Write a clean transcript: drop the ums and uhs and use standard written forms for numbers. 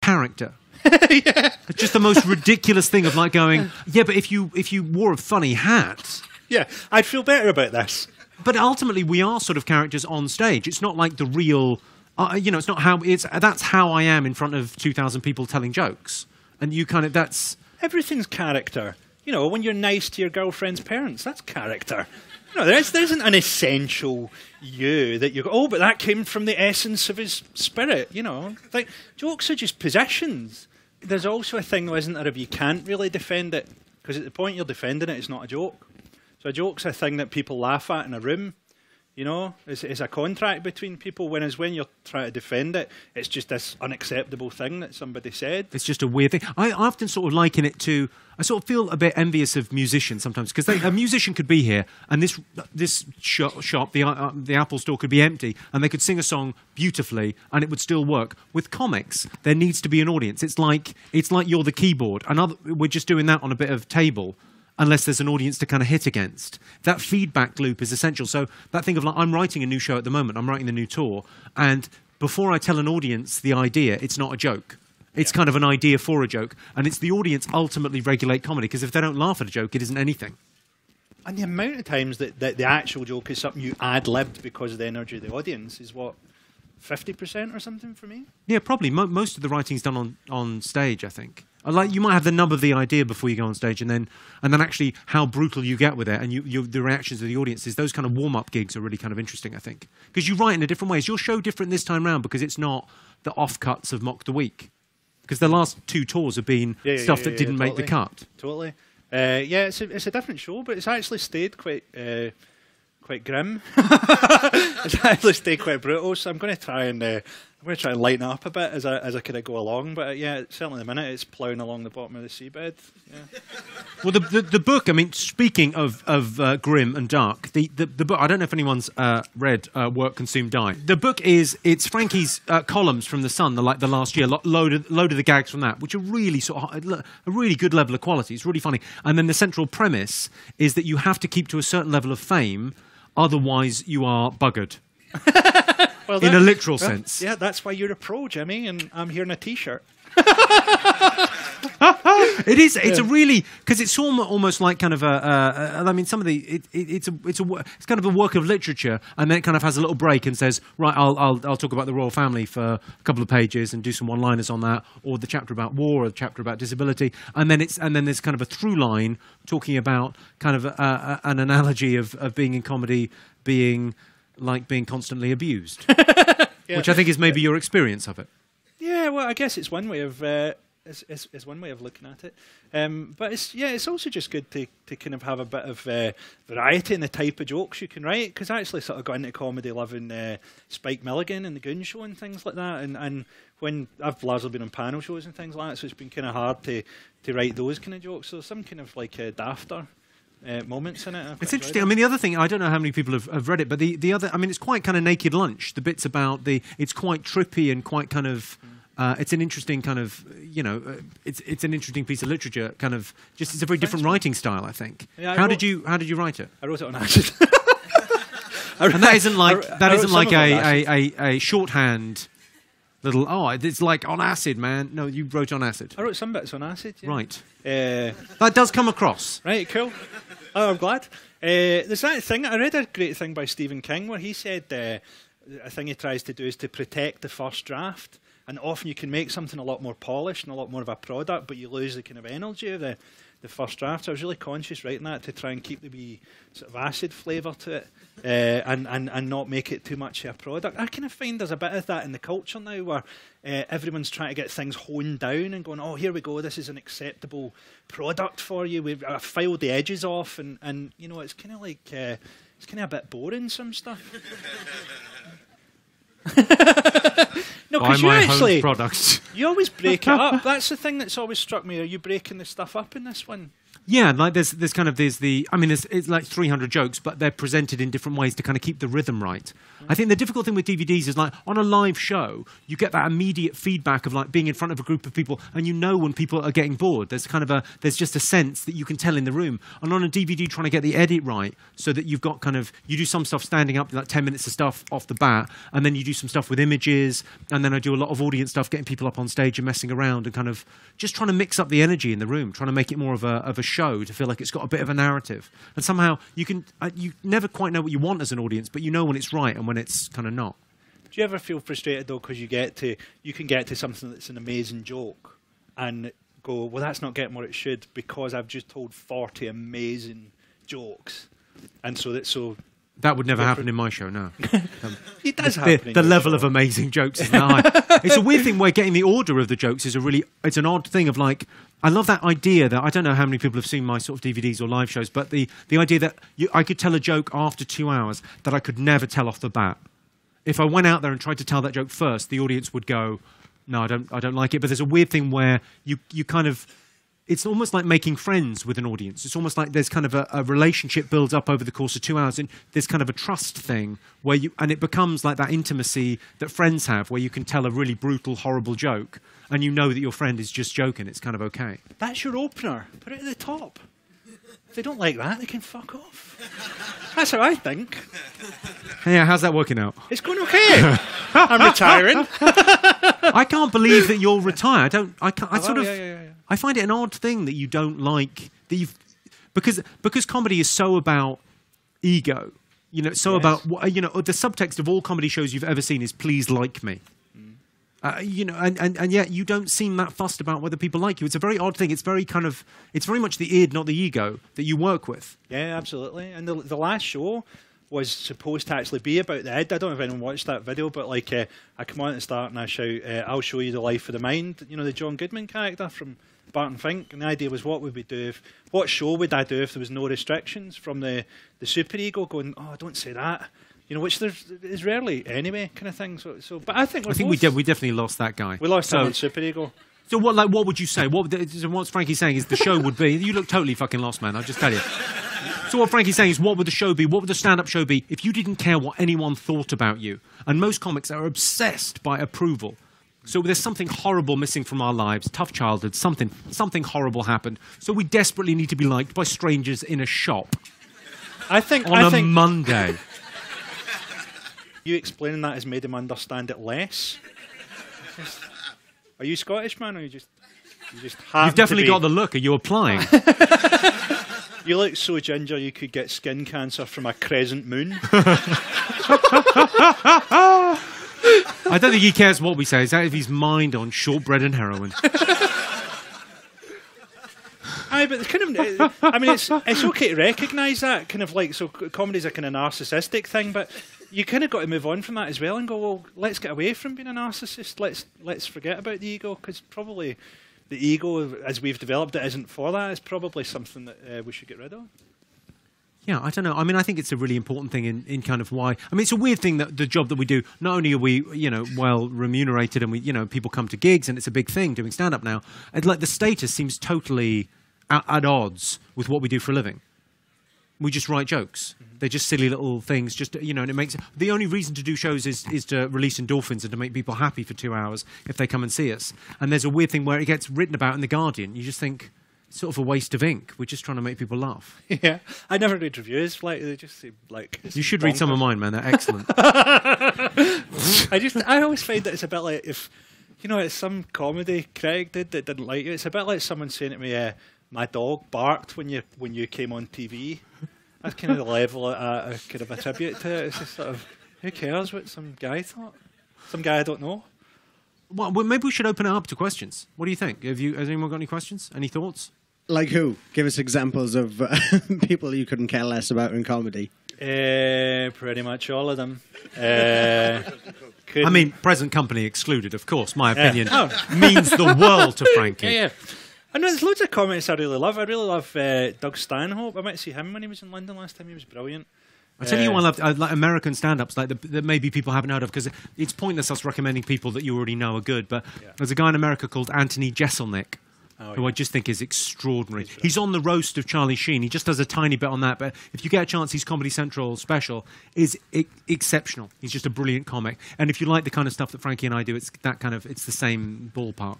character. Yeah. It's just the most ridiculous thing of like going, yeah, but if you wore a funny hat... Yeah, I'd feel better about this. But ultimately, we are sort of characters on stage. It's not like the real... it's not how... That's how I am in front of 2,000 people telling jokes. And you kind of... That's... Everything's character. You know, when you're nice to your girlfriend's parents, that's character. You know, there isn't an essential you that you go, oh, but that came from the essence of his spirit, you know. Like, jokes are just positions. There's also a thing, though, isn't there, if you can't really defend it, because at the point you're defending it, it's not a joke. So a joke's a thing that people laugh at in a room, you know. It's a contract between people, whereas when you're trying to defend it, it's just this unacceptable thing that somebody said. It's just a weird thing. I often sort of liken it to... I sort of feel a bit envious of musicians sometimes, because a musician could be here, and this shop, the Apple store, could be empty, and they could sing a song beautifully, and it would still work. With comics, there needs to be an audience. It's like you're the keyboard. We're just doing that on a bit of table, unless there's an audience to kind of hit against. That feedback loop is essential. So that thing of like, I'm writing a new show at the moment, I'm writing the new tour, and before I tell an audience the idea, it's not a joke. It's kind of an idea for a joke, and it's the audience ultimately regulate comedy, because if they don't laugh at a joke, it isn't anything. And the amount of times that the actual joke is something you ad-libbed because of the energy of the audience is what, 50% or something for me? Yeah, probably. Most of the writing's done on stage, I think. Like, you might have the nub of the idea before you go on stage, and then actually how brutal you get with it, and the reactions of the audiences. Those kind of warm-up gigs are really kind of interesting, I think, because you write in a different way. Is your show different this time round because it's not the offcuts of Mock the Week? Because the last two tours have been stuff that didn't make the cut. Totally. Yeah, it's a different show, but it's actually stayed quite grim. It's actually stayed quite brutal. So I'm going to try and lighten it up a bit as I kind of go along. But yeah, certainly at the minute it's ploughing along the bottom of the seabed. Yeah. Well, the book. I mean, speaking of grim and dark, the book. I don't know if anyone's read Work, Consume, Die. The book it's Frankie's columns from the Sun, the last year. Load of the gags from that, which are really a really good level of quality. It's really funny. And then the central premise is that you have to keep to a certain level of fame, otherwise you are buggered. Well, in a literal sense. Yeah, that's why you're a pro, Jimmy, and I'm here in a T-shirt. It is. It's a really, because it's almost like kind of I mean, some of the it's kind of a work of literature, and then it kind of has a little break and says, right, I'll talk about the royal family for a couple of pages and do some one-liners on that, or the chapter about war, or the chapter about disability, and then there's kind of a through line talking about kind of an analogy of being in comedy being like being constantly abused, yeah. Which I think is maybe your experience of it. Yeah, well, I guess it's one way of it's one way of looking at it. But it's also just good to kind of have a bit of variety in the type of jokes you can write, because I actually sort of got into comedy loving Spike Milligan and the Goon Show and things like that, and when I've largely been on panel shows and things like that, so it's been kind of hard to write those kind of jokes. So some kind of like dafter moments in it. It's interesting. I mean, the other thing, I don't know how many people have read it, but the other, I mean, it's quite kind of Naked Lunch. The bits about it's quite trippy and quite kind of, it's an interesting kind of, it's an interesting piece of literature. Kind of, just it's a very different writing style, I think. Yeah, how did you write it? I wrote it on acid. And that isn't like a shorthand. It's like on acid, man. No, you wrote on acid. I wrote some bits on acid, yeah. Right. That does come across. Right, cool. Oh, I'm glad. There's that thing, I read a great thing by Stephen King where he said a thing he tries to do is to protect the first draft. And often you can make something a lot more polished and a lot more of a product, but you lose the kind of energy of the first draft. So I was really conscious writing that to try and keep the wee sort of acid flavour to it, and not make it too much of a product. I kind of find there's a bit of that in the culture now where everyone's trying to get things honed down and going, oh, here we go, this is an acceptable product for you. We've filed the edges off, and it's kind of like, it's kind of a bit boring, some stuff. No, because you actually, products. You always break it up. That's the thing that's always struck me. Are you breaking the stuff up in this one? Yeah, like there's it's like 300 jokes, but they're presented in different ways to kind of keep the rhythm right. I think the difficult thing with DVDs is like on a live show, you get that immediate feedback of like being in front of a group of people, and you know when people are getting bored. There's just a sense that you can tell in the room. And on a DVD, trying to get the edit right so that you've got you do some stuff standing up, like 10 minutes of stuff off the bat, and then you do some stuff with images, and then I do a lot of audience stuff, getting people up on stage and messing around and kind of just trying to mix up the energy in the room, trying to make it more of a show to feel like it's got a bit of a narrative. And somehow you never quite know what you want as an audience, but you know when it's right and when it's kind of not. Do you ever feel frustrated though because you can get to something that's an amazing joke and go, well, that's not getting what it should because I've just told 40 amazing jokes, and that would never happen in my show, no. It does happen. The level of amazing jokes is high. It's a weird thing where getting the order of the jokes is it's an odd thing of like, I love that idea that, I don't know how many people have seen my sort of DVDs or live shows, but the idea that I could tell a joke after 2 hours that I could never tell off the bat. If I went out there and tried to tell that joke first, the audience would go, no, I don't like it. But there's a weird thing where you kind of... It's almost like making friends with an audience. It's almost like there's kind of a relationship builds up over the course of 2 hours, and there's kind of a trust thing and it becomes like that intimacy that friends have, where you can tell a really brutal, horrible joke, and you know that your friend is just joking. It's kind of okay. That's your opener. Put it at the top. If they don't like that, they can fuck off. That's how I think. Yeah, how's that working out? It's going okay. I'm retiring. I can't believe that you'll retire. Yeah. I find it an odd thing that you don't like because comedy is so about ego. About the subtext of all comedy shows you've ever seen is please like me. And yet you don't seem that fussed about whether people like you. It's a very odd thing. It's very much the id, not the ego, that you work with. Yeah, absolutely. And the last show was supposed to actually be about the id. I don't know if anyone watched that video, but like I come on at the start and I shout, "I'll show you the life of the mind." You know, the John Goodman character from Barton Fink. And the idea was, what show would I do if there was no restrictions from the superego going, "Oh, don't say that." You know, which there is rarely anyway, kind of thing. But I think we definitely lost that guy. We lost him on superego. So what would you say? What's Frankie saying is the show would be. You look totally fucking lost, man. I'll just tell you. So what Frankie's saying is, what would the show be? What would the stand-up show be if you didn't care what anyone thought about you? And most comics are obsessed by approval. So there's something horrible missing from our lives, tough childhood, something horrible happened. So we desperately need to be liked by strangers in a shop. I think Monday. You explaining that has made him understand it less. Are you Scottish, man, or you just You've definitely got the look. Are you applying? You look so ginger you could get skin cancer from a crescent moon. I don't think he cares what we say. He's out of his mind on shortbread and heroin. But it's okay to recognise that kind of like, so comedy's a kind of narcissistic thing, but you kind of got to move on from that as well and go, well, let's get away from being a narcissist. Let's forget about the ego, because probably the ego, as we've developed it, isn't for that. It's probably something that we should get rid of. Yeah, I don't know. I mean, I think it's a really important thing in kind of why. I mean, it's a weird thing that the job that we do, not only are we, well remunerated and we, people come to gigs and it's a big thing doing stand-up now, and like the status seems totally at odds with what we do for a living. We just write jokes. Mm-hmm. They're just silly little things. And it makes the only reason to do shows is to release endorphins and to make people happy for 2 hours if they come and see us. And there's a weird thing where it gets written about in The Guardian. You just think it's sort of a waste of ink. We're just trying to make people laugh. Yeah, I never read reviews. Like they just seem like you should read some of mine, man. They're excellent. I always find that it's a bit like if it's some comedy critic did that didn't like you. It's a bit like someone saying to me, "My dog barked when you came on TV." That's kind of the level I kind of attribute to it. It's just sort of, who cares what some guy thought? Some guy I don't know. Well, maybe we should open it up to questions. What do you think? Has anyone got any questions? Any thoughts? Like who? Give us examples of people you couldn't care less about in comedy. Pretty much all of them. I mean, present company excluded, of course. My opinion means the world to Frankie. Yeah. I know there's loads of comics I really love. I really love Doug Stanhope. I might see him when he was in London last time. He was brilliant. I tell you, I love like American stand-ups that maybe people haven't heard of, because it's pointless us recommending people that you already know are good. But there's a guy in America called Anthony Jeselnik, who I just think is extraordinary. He's on the roast of Charlie Sheen. He just does a tiny bit on that, but if you get a chance, his Comedy Central special is exceptional. He's just a brilliant comic. And if you like the kind of stuff that Frankie and I do, it's the same ballpark.